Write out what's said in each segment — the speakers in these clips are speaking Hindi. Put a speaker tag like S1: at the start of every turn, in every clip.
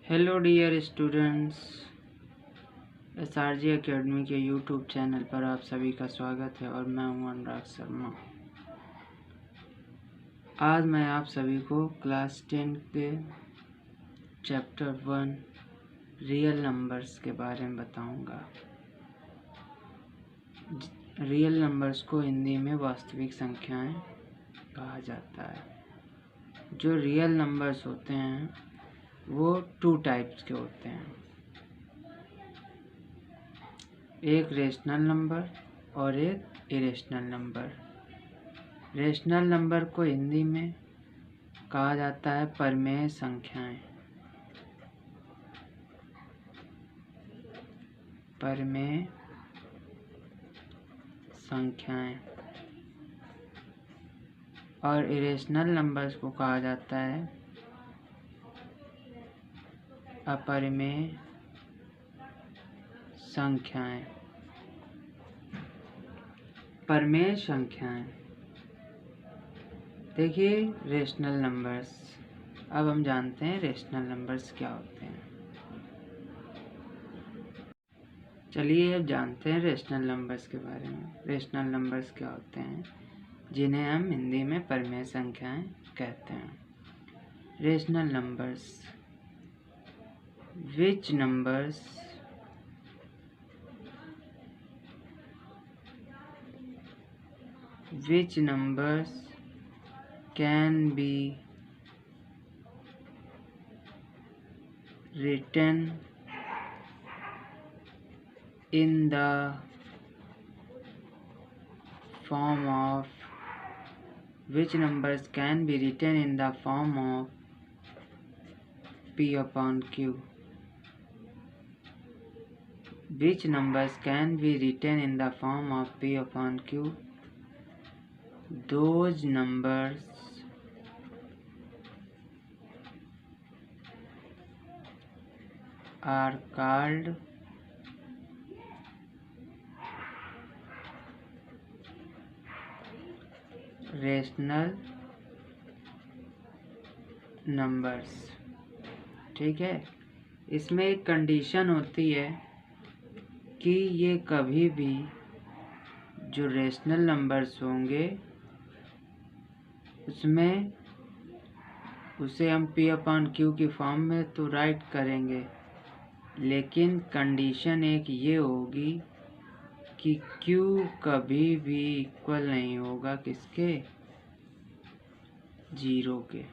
S1: Hello dear students, SRG academy के यूट्यूब चैनल पर आप सभी का स्वागत है और मैं हूं अनुराग शर्मा। आज मैं आप सभी को क्लास 10 के चैप्टर 1 रियल नंबर्स के बारे में बताऊंगा। रियल नंबर्स को हिंदी में वास्तविक संख्याएं कहा जाता है। जो रियल नंबर्स होते हैं वो 2 टाइप्स के होते हैं, एक रेशनल नंबर और एक इरेशनल नंबर। रेशनल नंबर को हिंदी में कहा जाता है परिमेय संख्याएं। परिमेय संख्याएं। और इरेशनल नंबर्स को कहा जाता है अपरिमेय संख्याएं। परिमेय संख्याएं, देखिए रेशनल नंबर्स। अब हम जानते हैं रेशनल नंबर्स क्या होते हैं। चलिए अब जानते हैं रेशनल नंबर्स के बारे में। रेशनल नंबर्स क्या होते हैं जिन्हें हम हिंदी में परिमेय संख्याएं कहते हैं। Rational numbers, which numbers can be written in the form of P upon Q. Which numbers can be written in the form of P upon Q? Those numbers are called rational numbers. ठीक है, इसमें एक कंडीशन होती है कि ये कभी भी जो रेशनल नंबर्स होंगे उसमें उसे हम P अपॉन Q की फॉर्म में तो राइट करेंगे, लेकिन कंडीशन एक ये होगी कि Q कभी भी इक्वल नहीं होगा किसके, 0 के।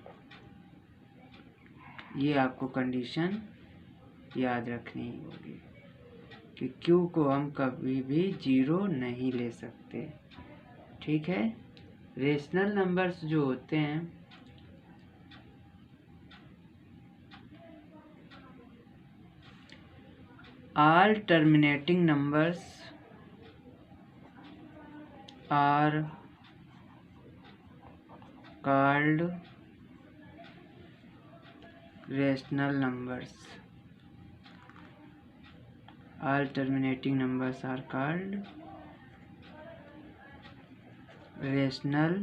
S1: ये आपको कंडीशन याद रखनी होगी कि Q को हम कभी भी 0 नहीं ले सकते। ठीक है, रेशनल नंबर्स जो होते हैं all terminating numbers are called rational numbers. All terminating numbers are called rational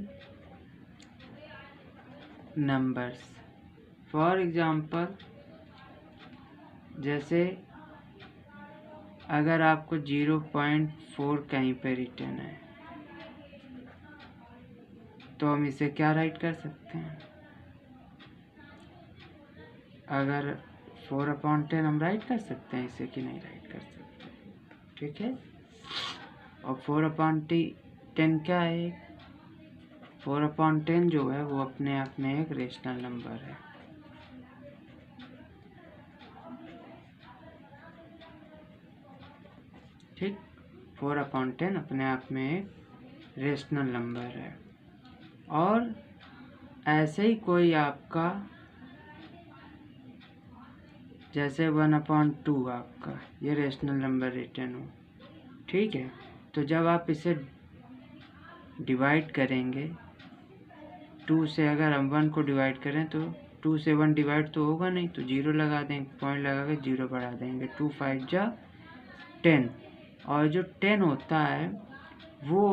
S1: numbers. For example, जैसे अगर आपको 0.4 कहीं पे रिटर्न है तो हम इसे क्या राइट कर सकते हैं। अगर 4/10 हम राइट कर सकते हैं इसे कि नहीं राइट कर सकते। ठीक है, और 4/10 क्या है, 4/10 जो है वो अपने आप में एक रेशनल नंबर है। ठीक, 4/10 अपने आप में एक रेशनल नंबर है। और ऐसे ही कोई आपका जैसे 1/2 आपका ये रेशनल नंबर रिटर्न हो। ठीक है, तो जब आप इसे डिवाइड करेंगे 2 से, अगर हम 1 को डिवाइड करें तो 2 से 1 डिवाइड तो होगा नहीं, तो 0 लगा देंगे, पॉइंट लगा के 0 बढ़ा देंगे। 2 5 जा 10, और जो 10 होता है वो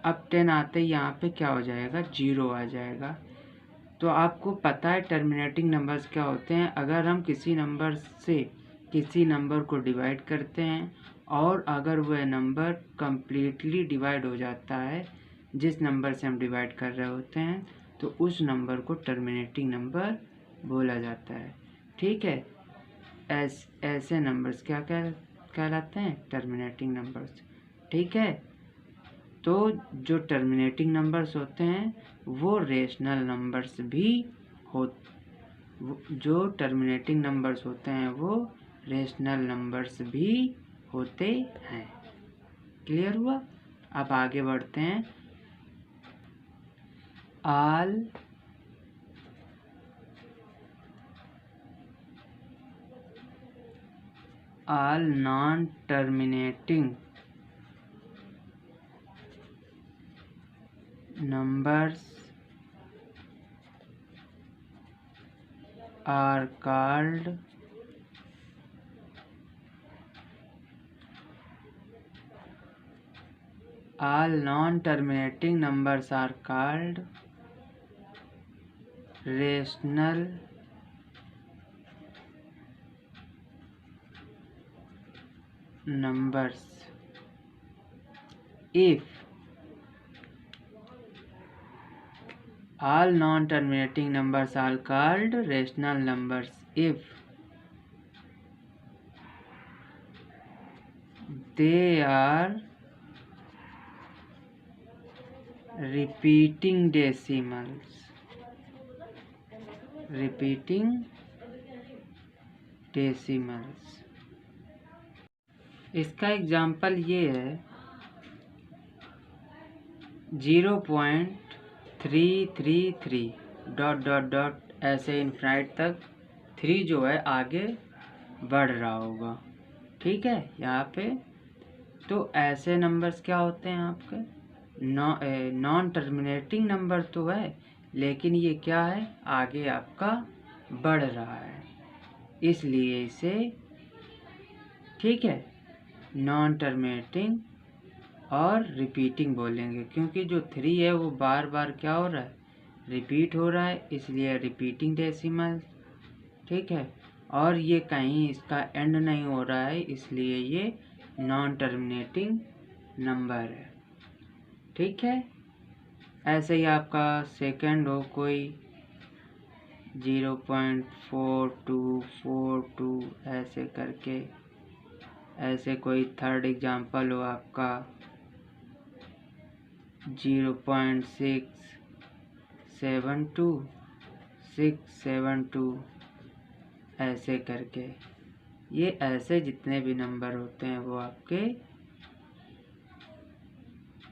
S1: अब 10 आते ही यहाँ पे क्या हो जाएगा, 0 आ जाएगा। तो आपको पता है टर्मिनेटिंग नंबर्स क्या होते हैं। अगर हम किसी नंबर से किसी नंबर को डिवाइड करते हैं और अगर वह नंबर कम्प्लीटली डिवाइड हो जाता है जिस नंबर से हम डिवाइड कर रहे होते हैं, तो उस नंबर को टर्मिनेटिंग नंबर बोला जाता है। ठीक है, ऐसे नंबर्स क्या कहलाते हैं? Terminating numbers. ठीक है, तो जो टर्मिनेटिंग नंबर्स होते हैं वो रेशनल नंबर्स भी जो टर्मिनेटिंग नंबर्स होते हैं वो रेशनल नंबर्स भी होते हैं। क्लियर हुआ? अब आगे बढ़ते हैं। all non-terminating numbers are called rational numbers if all non-terminating numbers are called rational numbers if they are repeating decimals। इसका एग्जाम्पल ये है 0.333 ... ऐसे इनफाइनाइट तक 3 जो है आगे बढ़ रहा होगा। ठीक है, यहाँ पे तो ऐसे नंबर्स क्या होते हैं आपके? नॉन टर्मिनेटिंग नंबर तो है लेकिन ये क्या है? आगे आपका बढ़ रहा है, इसलिए इसे ठीक है नॉन टर्मिनेटिंग और रिपीटिंग बोलेंगे, क्योंकि जो 3 है वो बार बार क्या हो रहा है? रिपीट हो रहा है, इसलिए रिपीटिंग डेसिमल। ठीक है, और ये कहीं इसका एंड नहीं हो रहा है, इसलिए ये नॉन टर्मिनेटिंग नंबर है। ठीक है, ऐसे ही आपका सेकंड हो कोई 0.4242 ऐसे करके, ऐसे कोई थर्ड एग्जाम्पल हो आपका 0.672 ऐसे करके। ये ऐसे जितने भी नंबर होते हैं वो आपके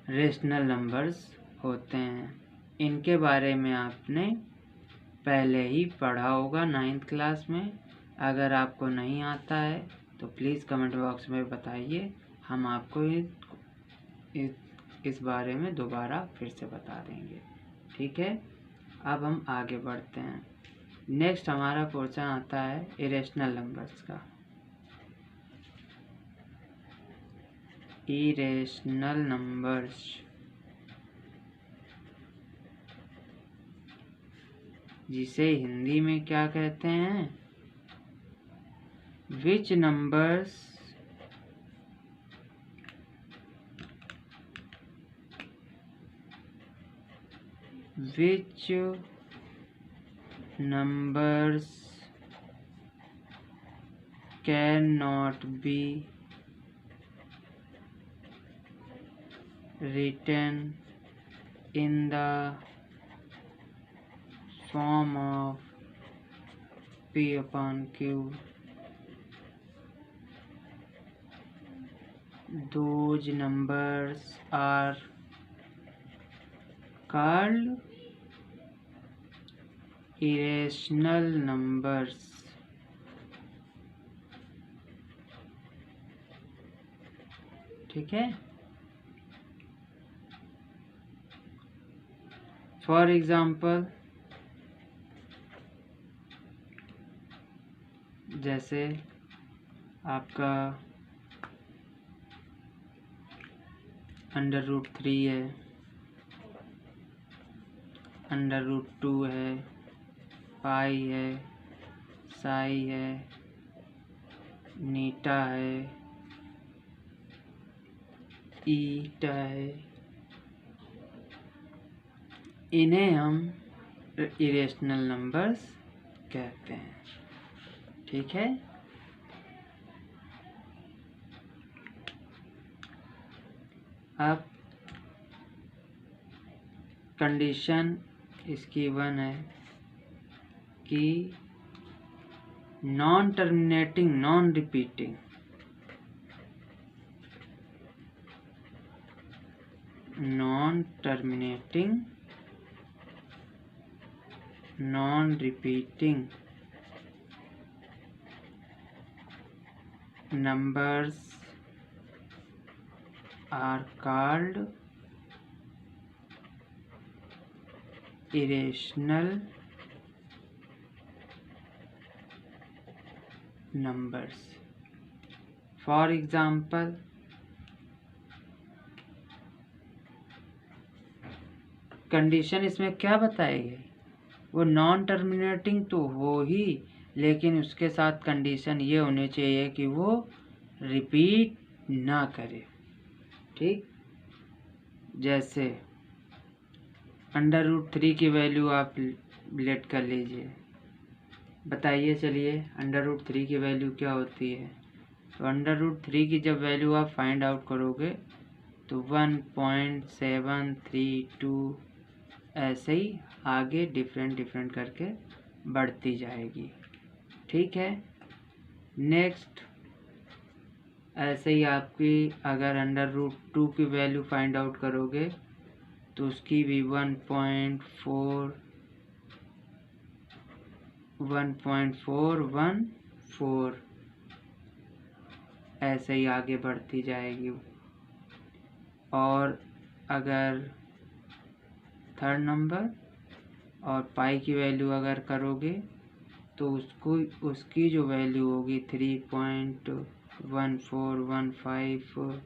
S1: रेशनल नंबर्स होते हैं। इनके बारे में आपने पहले ही पढ़ा होगा 9th क्लास में। अगर आपको नहीं आता है तो प्लीज़ कमेंट बॉक्स में बताइए, हम आपको इस बारे में दोबारा फिर से बता देंगे। ठीक है, अब हम आगे बढ़ते हैं। नेक्स्ट हमारा पोर्शन आता है इरेशनल नंबर्स का। इरेशनल नंबर्स जिसे हिंदी में क्या कहते हैं? Which numbers cannot be written in the form of P/Q. Those numbers are called irrational numbers। ठीक है, फॉर एग्जाम्पल जैसे आपका √3 है, √2 है, पाई है, साई है, नीटा है, ईटा है, इन्हें हम इरेशनल नंबर्स कहते हैं। ठीक है। अब कंडीशन इसकी 1 है कि non terminating non repeating non repeating numbers are called irrational numbers. For example, condition इसमें क्या बताई गई, वो नॉन टर्मिनेटिंग तो हो ही, लेकिन उसके साथ कंडीशन ये होनी चाहिए कि वो रिपीट ना करे। ठीक, जैसे √3 की वैल्यू आप लेट कर लीजिए, बताइए चलिए √3 की वैल्यू क्या होती है। तो √3 की जब वैल्यू आप फाइंड आउट करोगे तो 1.732 ऐसे ही आगे डिफरेंट करके बढ़ती जाएगी। ठीक है। नेक्स्ट, ऐसे ही आपकी अगर √2 की वैल्यू फाइंड आउट करोगे तो उसकी भी 1.414 ऐसे ही आगे बढ़ती जाएगी। और अगर थर्ड नंबर और पाई की वैल्यू अगर करोगे तो उसकी जो वैल्यू होगी 3.1415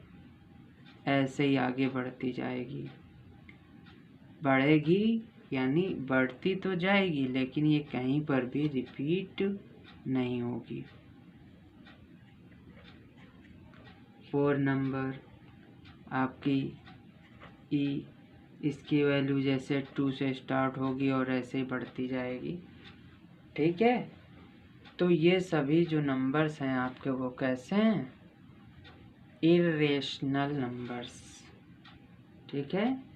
S1: ऐसे ही आगे बढ़ती जाएगी। बढ़ेगी यानी बढ़ती तो जाएगी, लेकिन ये कहीं पर भी रिपीट नहीं होगी। 4 नंबर आपकी ई, इसकी वैल्यू जैसे 2 से स्टार्ट होगी और ऐसे ही बढ़ती जाएगी। ठीक है। तो ये सभी जो नंबर्स हैं आपके वो कैसे हैं, इर्रेशनल नंबर्स। ठीक है।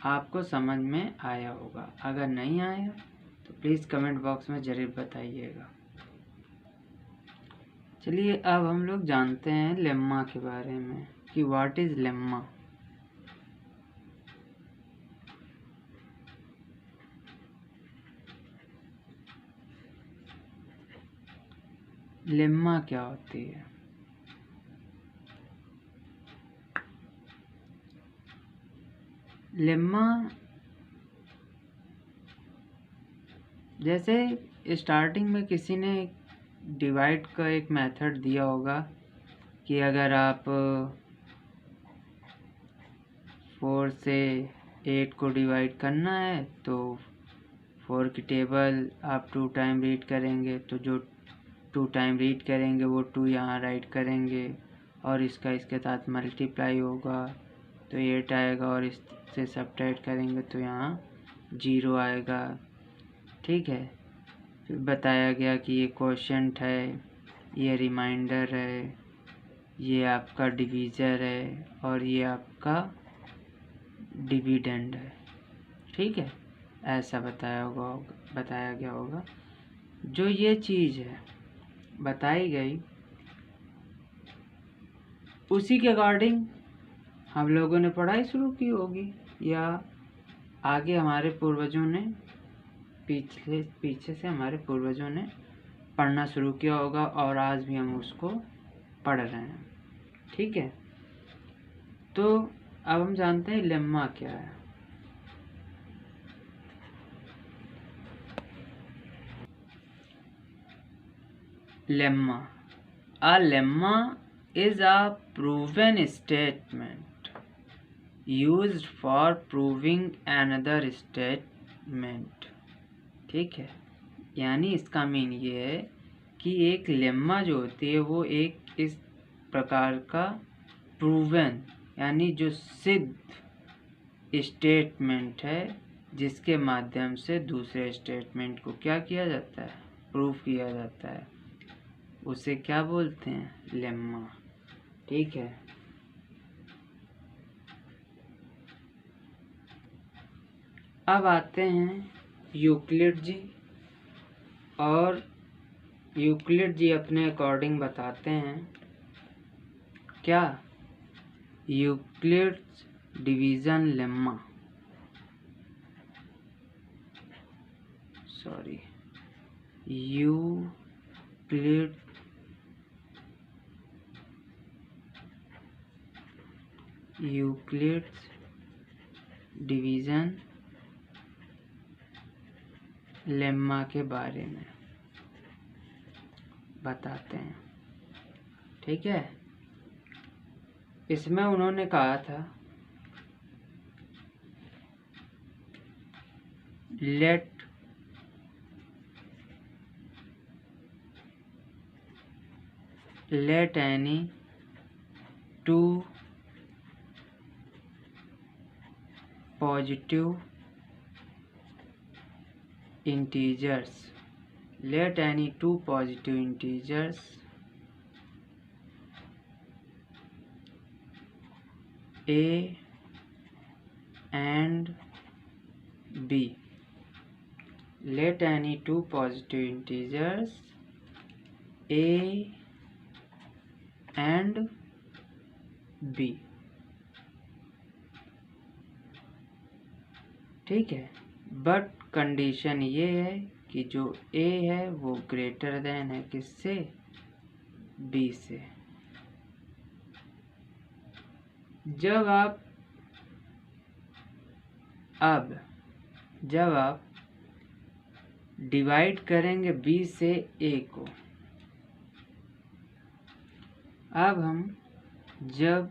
S1: आपको समझ में आया होगा, अगर नहीं आया तो प्लीज़ कमेंट बॉक्स में ज़रूर बताइएगा। चलिए अब हम लोग जानते हैं लेम्मा के बारे में कि व्हाट इज़ लेम्मा। लेम्मा क्या होती है? लेम्मा जैसे स्टार्टिंग में किसी ने डिवाइड का एक मेथड दिया होगा कि अगर आप 4 से 8 को डिवाइड करना है तो 4 की टेबल आप 2 टाइम रीड करेंगे, तो जो 2 टाइम रीड करेंगे वो 2 यहाँ राइट करेंगे और इसका इसके साथ मल्टीप्लाई होगा तो 8 आएगा और इससे सब्ट्रैक्ट करेंगे तो यहाँ 0 आएगा। ठीक है। फिर बताया गया कि ये क्वोशंट है, ये रिमाइंडर है, ये आपका डिवीज़र है और ये आपका डिविडेंड है। ठीक है, ऐसा बताया गया होगा। जो ये चीज़ है बताई गई उसी के अकॉर्डिंग हम लोगों ने पढ़ाई शुरू की होगी, या आगे हमारे पूर्वजों ने पीछे से हमारे पूर्वजों ने पढ़ना शुरू किया होगा और आज भी हम उसको पढ़ रहे हैं। ठीक है। तो अब हम जानते हैं लेम्मा क्या है। Lemma, a lemma is a proven statement used for proving another statement। ठीक है, यानी इसका मीन ये है कि एक लेम्मा जो होती है वो एक इस प्रकार का प्रूवन यानी जो सिद्ध स्टेटमेंट है जिसके माध्यम से दूसरे स्टेटमेंट को क्या किया जाता है, प्रूव किया जाता है, उसे क्या बोलते हैं, लेम्मा। ठीक है, अब आते हैं यूक्लिड जी, और यूक्लिड जी अपने अकॉर्डिंग बताते हैं क्या, Euclid's division lemma, sorry Euclid Euclid's division lemma के बारे में बताते हैं। ठीक है, इसमें उन्होंने कहा था let any two positive integers A and B. Let any two positive integers A and B. ठीक है, बट कंडीशन ये है कि जो A है वो ग्रेटर देन है किससे, B से। जब आप डिवाइड करेंगे B से A को, अब हम जब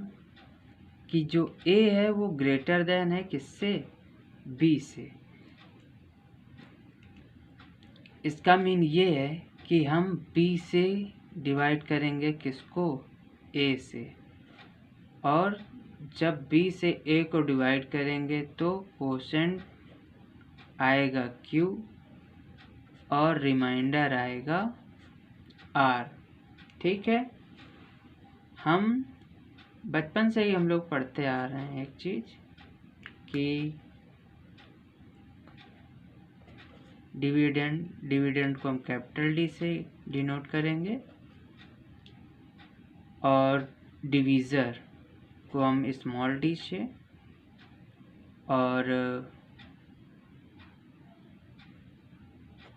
S1: कि जो A है वो ग्रेटर देन है किससे, B से, इसका मीन ये है कि हम B से डिवाइड करेंगे किसको, A से, और जब B से A को डिवाइड करेंगे तो क्वोशेंट आएगा Q और रिमाइंडर आएगा R। ठीक है, हम बचपन से ही हम लोग पढ़ते आ रहे हैं एक चीज़ कि डिविडेंड को हम कैपिटल D से डिनोट करेंगे और डिवीज़र को हम स्मॉल d से, और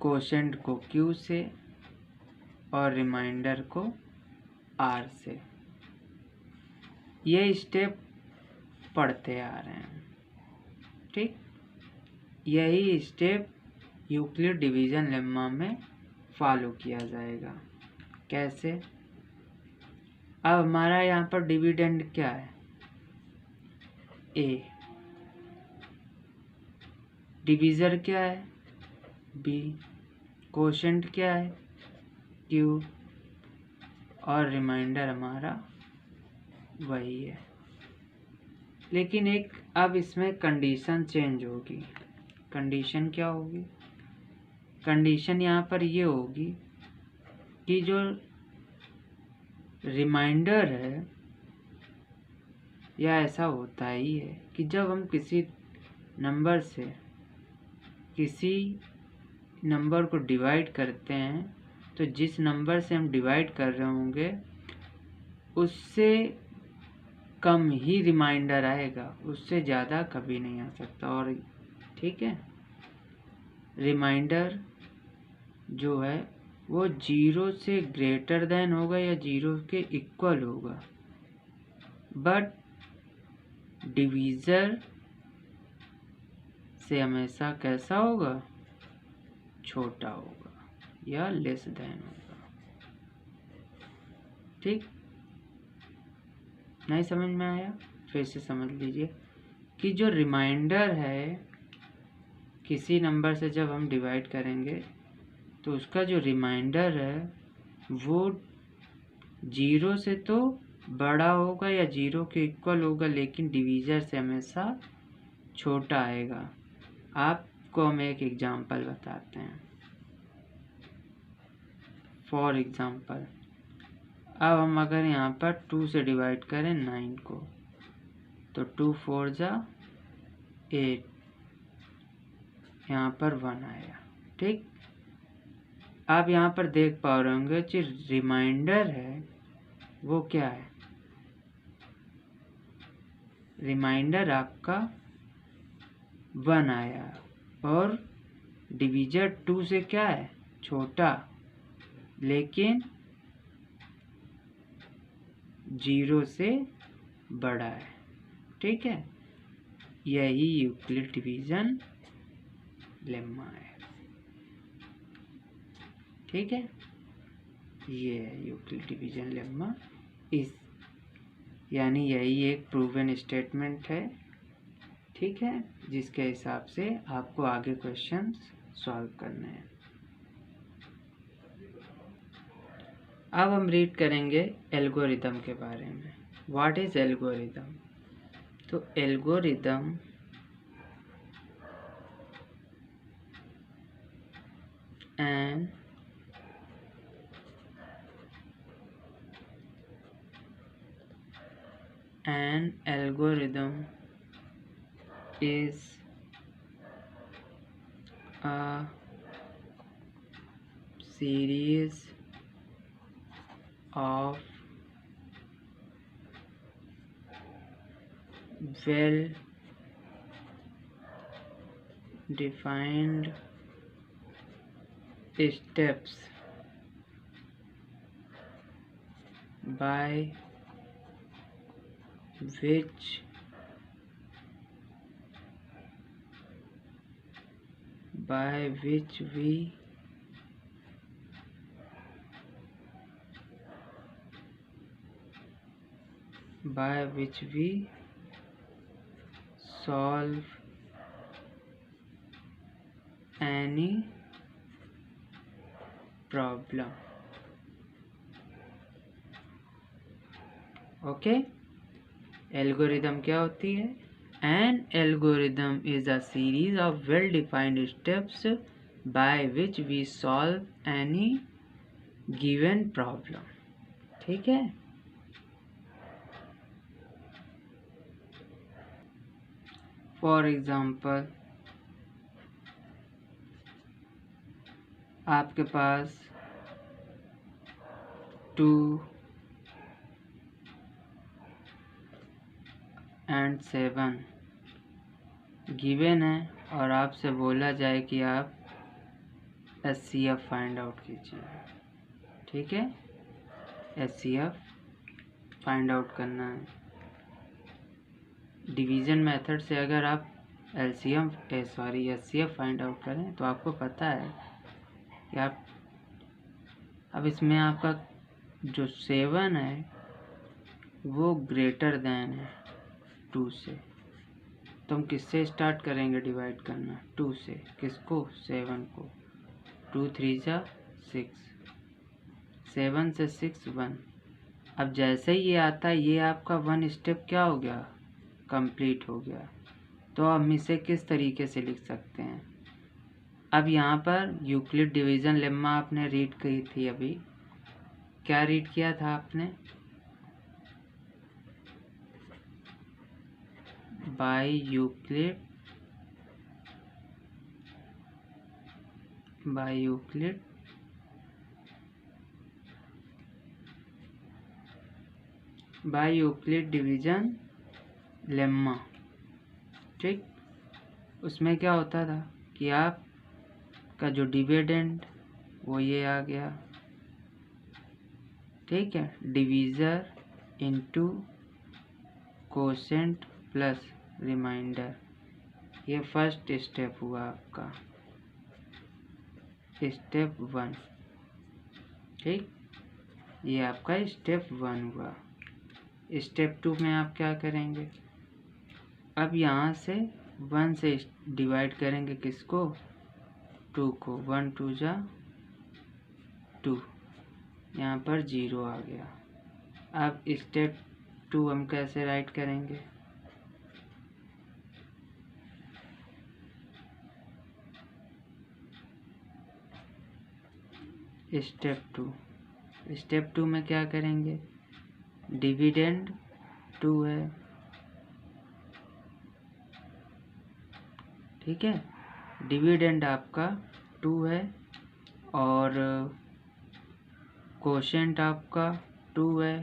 S1: क्वोशेंट को Q से और रिमाइंडर को R से। ये स्टेप पढ़ते आ रहे हैं। ठीक, यही स्टेप यूक्लिड डिवीजन लेम्मा में फॉलो किया जाएगा। कैसे, अब हमारा यहाँ पर डिविडेंड क्या है, A, डिवीज़र क्या है, B, क्वोशेंट क्या है, Q, और रिमाइंडर हमारा वही है। लेकिन एक अब इसमें कंडीशन चेंज होगी। कंडीशन क्या होगी, कंडीशन यहाँ पर ये होगी कि जो रिमाइंडर है, या ऐसा होता ही है कि जब हम किसी नंबर से किसी नंबर को डिवाइड करते हैं तो जिस नंबर से हम डिवाइड कर रहे होंगे उससे कम ही रिमाइंडर आएगा, उससे ज़्यादा कभी नहीं आ सकता। और ठीक है, रिमाइंडर जो है वो 0 से ग्रेटर देन होगा या 0 के इक्वल होगा, बट डिवीज़र से हमेशा कैसा होगा, छोटा होगा या लेस देन होगा। ठीक, नहीं समझ में आया, फिर से समझ लीजिए कि जो रिमाइंडर है किसी नंबर से जब हम डिवाइड करेंगे तो उसका जो रिमाइंडर है वो 0 से तो बड़ा होगा या 0 के इक्वल होगा, लेकिन डिवीज़र से हमेशा छोटा आएगा। आपको हम एक एग्जांपल बताते हैं। फॉर एग्जांपल, अब हम अगर यहाँ पर 2 से डिवाइड करें 9 को, तो 2 4 जा 8, यहाँ पर 1 आया। ठीक, आप यहाँ पर देख पा रहे होंगे जो रिमाइंडर है वो क्या है, रिमाइंडर आपका 1 आया और डिवीजर 2 से क्या है, छोटा, लेकिन 0 से बड़ा है। ठीक है, यही यूक्लिड डिवीजन लेम्मा है। ठीक है, ये है यूक्लिड डिवीजन लेम्मा। इस यानी यही एक प्रूवन स्टेटमेंट है। ठीक है, जिसके हिसाब से आपको आगे क्वेश्चंस सॉल्व करने हैं। अब हम रीड करेंगे एल्गोरिदम के बारे में। What is algorithm? तो algorithm an algorithm is a series of well defined steps by which we solve any problem. Okay, algorithm क्या होती है? An algorithm is a series of well-defined steps by which we solve any given problem. ठीक है, फॉर एग्जाम्पल आपके पास 2 and 7 गिवन है और आपसे बोला जाए कि आप HCF फाइंड आउट कीजिए। ठीक है, HCF फाइंड आउट करना है। डिवीज़न मेथड से अगर आप HCF फाइंड आउट करें तो आपको पता है कि आप अब इसमें आपका जो 7 है वो ग्रेटर देन है 2 से, तो हम किससे स्टार्ट करेंगे डिवाइड करना? 2 से। किसको? 7 को। 2 3 जा 6, 7 से 6 1। अब जैसे ही ये आता है ये आपका 1 स्टेप क्या हो गया? कंप्लीट हो गया। तो हम इसे किस तरीके से लिख सकते हैं? अब यहाँ पर यूक्लिड डिवीज़न लेम्मा आपने रीड की थी अभी। क्या रीड किया था आपने? By Euclid division lemma. ठीक, उसमें क्या होता था कि आप का जो डिविडेंड वो ये आ गया। ठीक है, divisor into quotient plus remainder, ये फर्स्ट स्टेप हुआ आपका, स्टेप 1। ठीक, ये आपका स्टेप 1 हुआ। स्टेप 2 में आप क्या करेंगे? अब यहाँ से 1 से डिवाइड करेंगे किसको, 2 को, 1 2 जा 2, यहाँ पर 0 आ गया। अब स्टेप 2 हम कैसे राइट करेंगे, स्टेप 2 में क्या करेंगे, डिविडेंड 2 है, ठीक है, डिविडेंड आपका 2 है और कोशेंट आपका 2 है,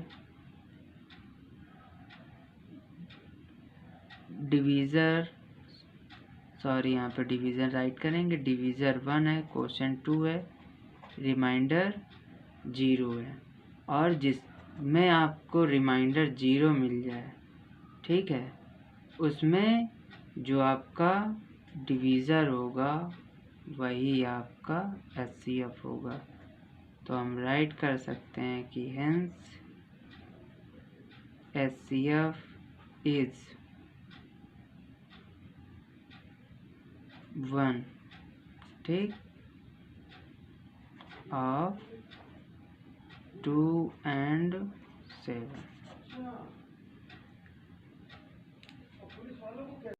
S1: यहाँ पे डिवीज़र राइट करेंगे, डिवीज़र 1 है, कोशेंट 2 है, रिमाइंडर 0 है, और जिसमें आपको रिमाइंडर 0 मिल जाए, ठीक है, उसमें जो आपका डिवीज़र होगा वही आपका HCF होगा। तो हम राइट कर सकते हैं कि हेंस HCF इज 1, ठीक, ऑफ 2 and 7।